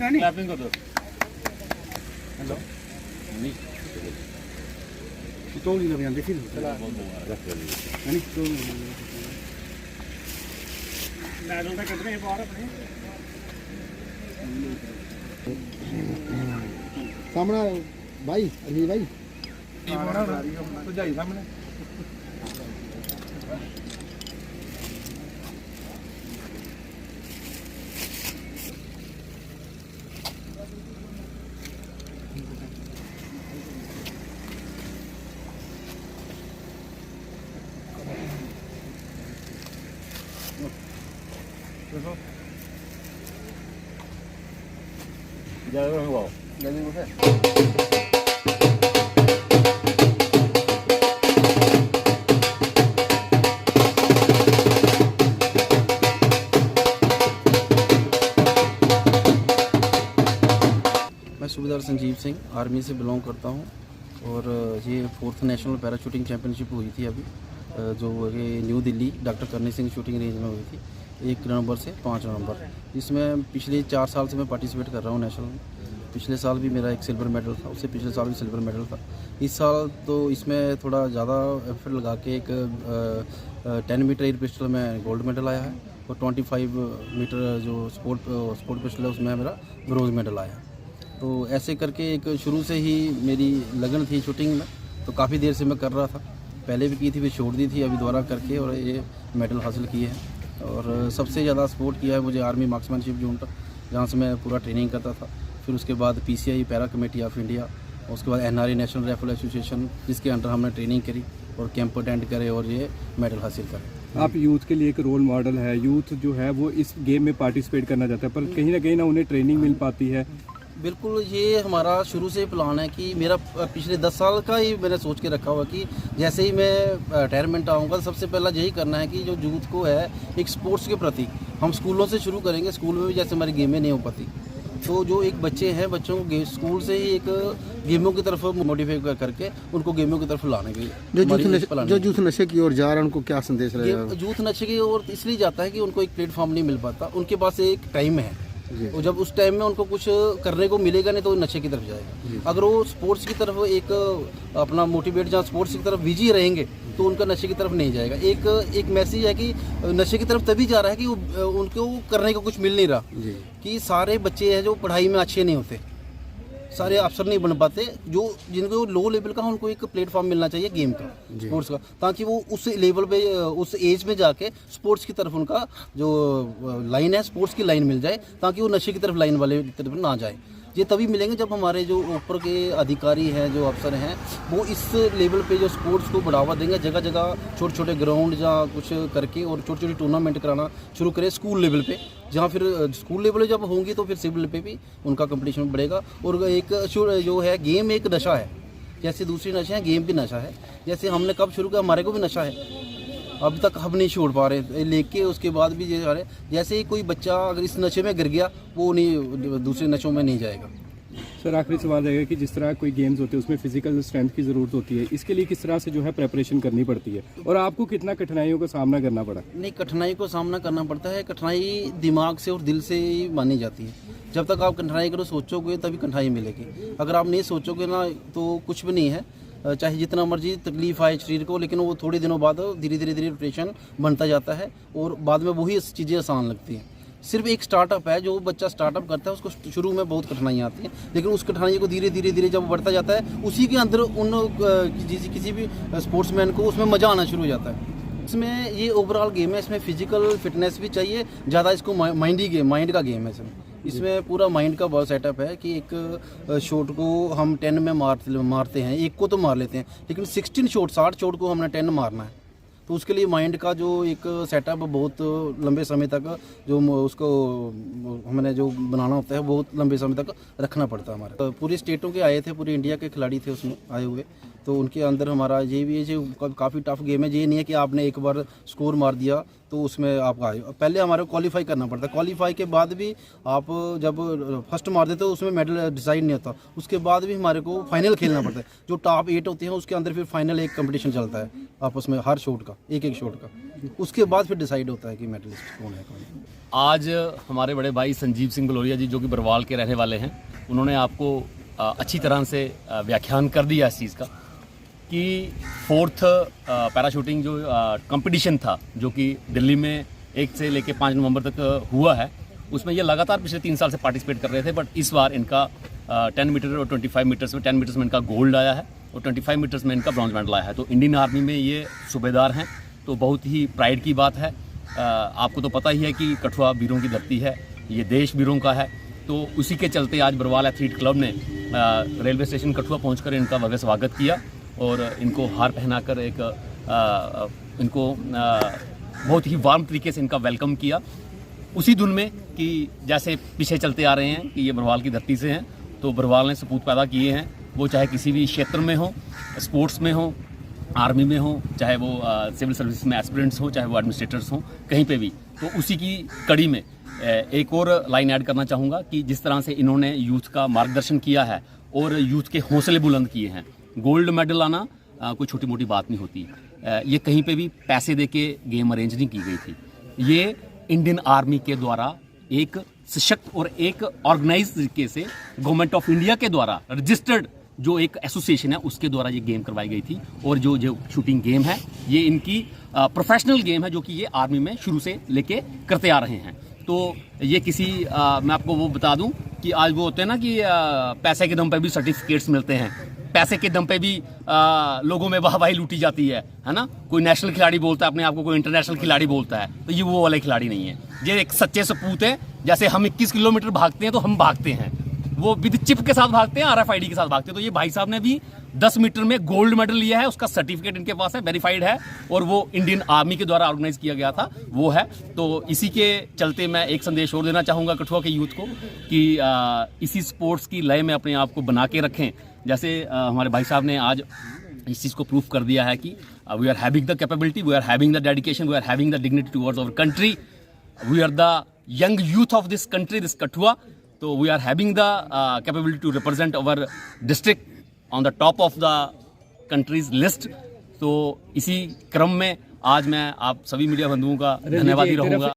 Clapping कर दो। Hello नहीं तो नहीं लग जाते फिर नहीं तो मैडम का कट रहे बाहर अपने सामने भाई अली भाई तो जाइए सामने मैं सूबेदार संजीव सिंह आर्मी से बिलोंग करता हूं और ये 4th national para shooting championship हुई थी अभी जो ये न्यू दिल्ली डॉक्टर करनी सिंह शूटिंग रेंज में हुई थी 1 नवंबर से 5 नवंबर। इसमें पिछले 4 साल से मैं पार्टिसिपेट कर रहा हूँ नेशनल में। पिछले साल भी मेरा एक सिल्वर मेडल था, उससे पिछले साल भी सिल्वर मेडल था। इस साल तो इसमें थोड़ा ज़्यादा एफर्ट लगा के एक 10 मीटर एयर पिस्टल में गोल्ड मेडल आया है और 25 मीटर जो स्पोर्ट पिस्टल है उसमें मेरा ब्रोंज मेडल आया। तो ऐसे करके एक शुरू से ही मेरी लगन थी शूटिंग में, तो काफ़ी देर से मैं कर रहा था। पहले भी की थी, फिर छोड़ दी थी, अभी दोबारा करके और ये मेडल हासिल किए हैं। और सबसे ज़्यादा सपोर्ट किया है मुझे आर्मी मार्क्समैनशिप यूनिट, जहाँ से मैं पूरा ट्रेनिंग करता था। फिर उसके बाद PCI para committee of India, उसके बाद NRA नेशनल राइफल एसोसिएशन, जिसके अंडर हमने ट्रेनिंग करी और कैंप अटेंड करे और ये मेडल हासिल करे। आप यूथ के लिए एक रोल मॉडल है। यूथ जो है वो इस गेम में पार्टिसिपेट करना चाहता है, पर कहीं ना उन्हें ट्रेनिंग मिल पाती है। बिल्कुल, ये हमारा शुरू से प्लान है कि मेरा पिछले 10 साल का ही मैंने सोच के रखा हुआ कि जैसे ही मैं रिटायरमेंट आऊँगा सबसे पहला यही करना है कि जो यूथ को है एक स्पोर्ट्स के प्रति हम स्कूलों से शुरू करेंगे। स्कूल में भी जैसे हमारी गेमें नहीं हो पाती, तो जो एक बच्चे हैं बच्चों को स्कूल से ही एक गेमों की तरफ मोटिवेट करके उनको गेमों की तरफ लाने की जो यूथ नशे की ओर जा रहा है उनको क्या संदेश रहेगा? यूथ नशे की ओर इसलिए जाता है कि उनको एक प्लेटफॉर्म नहीं मिल पाता। उनके पास एक टाइम है और जब उस टाइम में उनको कुछ करने को मिलेगा नहीं तो वो नशे की तरफ जाएगा। अगर वो स्पोर्ट्स की तरफ एक अपना मोटिवेट जहाँ स्पोर्ट्स की तरफ बिजी रहेंगे तो उनका नशे की तरफ नहीं जाएगा। एक मैसेज है कि नशे की तरफ तभी जा रहा है कि उनको करने को कुछ मिल नहीं रहा। कि सारे बच्चे हैं जो पढ़ाई में अच्छे नहीं होते, सारे अफसर नहीं बन पाते, जो जिनको लो लेवल का उनको एक प्लेटफॉर्म मिलना चाहिए गेम का, स्पोर्ट्स का, ताकि वो उस लेवल पे उस एज में जाके स्पोर्ट्स की तरफ उनका जो लाइन है स्पोर्ट्स की लाइन मिल जाए, ताकि वो नशे की तरफ लाइन वाले तरफ ना जाए। ये तभी मिलेंगे जब हमारे जो ऊपर के अधिकारी हैं, जो अफसर हैं, वो इस लेवल पे जो स्पोर्ट्स को बढ़ावा देंगे। जगह जगह छोटे छोटे ग्राउंड या कुछ करके और छोटी छोटी टूर्नामेंट कराना शुरू करें स्कूल लेवल पे, जहाँ फिर स्कूल लेवल जब होंगी तो फिर सिविल पे भी उनका कंपटीशन बढ़ेगा। और एक जो है गेम एक नशा है, जैसे दूसरी नशे हैं गेम भी नशा है। जैसे हमने कब शुरू किया, हमारे को भी नशा है, अभी तक हम नहीं छोड़ पा रहे लेके उसके बाद भी ये रहे। जैसे ही कोई बच्चा अगर इस नशे में गिर गया वो नहीं दूसरे नशों में नहीं जाएगा। सर आखिरी सवाल रहेगा कि जिस तरह कोई गेम्स होते हैं उसमें फिजिकल स्ट्रेंथ की ज़रूरत होती है, इसके लिए किस तरह से जो है प्रिपरेशन करनी पड़ती है और आपको कितना कठिनाइयों का सामना करना पड़ा? नहीं, कठिनाई को सामना करना पड़ता है। कठिनाई दिमाग से और दिल से ही मानी जाती है। जब तक आप कठिनाई करो सोचोगे तभी कठिनाई मिलेगी। अगर आप नहीं सोचोगे ना तो कुछ भी नहीं है, चाहे जितना मर्जी तकलीफ आए शरीर को, लेकिन वो थोड़े दिनों बाद धीरे धीरे प्रिपरेशन बनता जाता है और बाद में वही चीज़ें आसान लगती हैं। सिर्फ एक स्टार्टअप है, जो बच्चा स्टार्टअप करता है उसको शुरू में बहुत कठिनाइयाँ आती हैं, लेकिन उस कठिनाई को धीरे धीरे जब बढ़ता जाता है उसी के अंदर किसी भी स्पोर्ट्समैन को उसमें मज़ा आना शुरू हो जाता है। इसमें ये ओवरऑल गेम है, इसमें फिजिकल फिटनेस भी चाहिए ज़्यादा, इसको माइंड का गेम है। इसमें पूरा माइंड का बहुत सेटअप है कि एक शॉट को हम 10 में मारते हैं, एक को तो मार लेते हैं, लेकिन 16 शॉट 60 शॉट को हमने 10 मारना है। तो उसके लिए माइंड का जो एक सेटअप बहुत लंबे समय तक जो उसको हमने जो बनाना होता है बहुत लंबे समय तक रखना पड़ता है। हमारे पूरी स्टेटों के आए थे, पूरी इंडिया के खिलाड़ी थे उसमें आए हुए, तो उनके अंदर हमारा ये भी है जो काफ़ी टफ गेम है। ये नहीं है कि आपने एक बार स्कोर मार दिया तो उसमें आप आए, पहले हमारे को क्वालिफाई करना पड़ता है। क्वालिफाई के बाद भी आप जब फर्स्ट मार देते हो उसमें मेडल डिसाइड नहीं होता, उसके बाद भी हमारे को फाइनल खेलना पड़ता है। जो टॉप 8 होते हैं उसके अंदर फिर फाइनल एक कंपटीशन चलता है आपस में, हर शॉट का एक शॉट का, उसके बाद फिर डिसाइड होता है कि मेडलिस्ट कौन है कौन। आज हमारे बड़े भाई संजीव सिंह बलोरिया जी जो कि बरवाल के रहने वाले हैं, उन्होंने आपको अच्छी तरह से व्याख्यान कर दिया इस चीज़ का कि 4th पैराशूटिंग जो कंपटीशन था जो कि दिल्ली में 1 से लेकर 5 नवंबर तक हुआ है, उसमें ये लगातार पिछले 3 साल से पार्टिसिपेट कर रहे थे। बट इस बार इनका 10 मीटर और 25 मीटर्स में 10 मीटर्स में इनका गोल्ड आया है और 25 मीटर्स में इनका ब्रॉन्ज मेडल आया है। तो इंडियन आर्मी में ये सूबेदार हैं, तो बहुत ही प्राइड की बात है। आपको तो पता ही है कि कठुआ वीरों की धरती है, ये देश वीरों का है। तो उसी के चलते आज बरवाल एथलीट क्लब ने रेलवे स्टेशन कठुआ पहुंचकर इनका भव्य स्वागत किया और इनको हार पहनाकर इनको बहुत ही वार्म तरीके से इनका वेलकम किया, उसी धुन में कि जैसे पीछे चलते आ रहे हैं कि ये बरवाल की धरती से हैं। तो बरवाल ने सपूत पैदा किए हैं, वो चाहे किसी भी क्षेत्र में हो, स्पोर्ट्स में हो, आर्मी में हो, चाहे वो सिविल सर्विस में एस्पिरेंट्स हो, चाहे वो एडमिनिस्ट्रेटर्स हो, कहीं पे भी। तो उसी की कड़ी में एक और लाइन ऐड करना चाहूँगा कि जिस तरह से इन्होंने यूथ का मार्गदर्शन किया है और यूथ के हौसले बुलंद किए हैं। गोल्ड मेडल आना कोई छोटी मोटी बात नहीं होती। ये कहीं पे भी पैसे दे के गेम अरेंज नहीं की गई थी। ये इंडियन आर्मी के द्वारा एक सशक्त और एक ऑर्गेनाइज तरीके से गवर्नमेंट ऑफ इंडिया के द्वारा रजिस्टर्ड जो एक एसोसिएशन है उसके द्वारा ये गेम करवाई गई थी। और जो शूटिंग गेम है ये इनकी प्रोफेशनल गेम है जो कि ये आर्मी में शुरू से लेके करते आ रहे हैं। तो ये किसी मैं आपको वो बता दूं कि आज वो होते हैं ना कि पैसे के दम पे भी सर्टिफिकेट्स मिलते हैं, पैसे के दम पे भी लोगों में वाहवाही लूटी जाती है ना। कोई नेशनल खिलाड़ी बोलता है अपने आप को, कोई इंटरनेशनल खिलाड़ी बोलता है, तो ये वो वाले खिलाड़ी नहीं है। ये एक सच्चे सपूत है। जैसे हम 21 किलोमीटर भागते हैं तो हम भागते हैं, वो विद चिप के साथ भागते हैं, RFID के साथ भागते हैं। तो ये भाई साहब ने भी 10 मीटर में गोल्ड मेडल लिया है, उसका सर्टिफिकेट इनके पास है, वेरीफाइड है, और वो इंडियन आर्मी के द्वारा ऑर्गेनाइज किया गया था, वो है। तो इसी के चलते मैं एक संदेश और देना चाहूँगा कठुआ के यूथ को कि इसी स्पोर्ट्स की लय में अपने आप को बना के रखें। जैसे हमारे भाई साहब ने आज इस चीज़ को प्रूफ कर दिया है कि we are having the capability, we are having the dedication, we are having the dignity towards our country, we are the young youth of this country, this Kathua. तो we are having the capability to represent our district on the top of the country's list. तो इसी क्रम में आज मैं आप सभी media बंधुओं का धन्यवादी रहूँगा।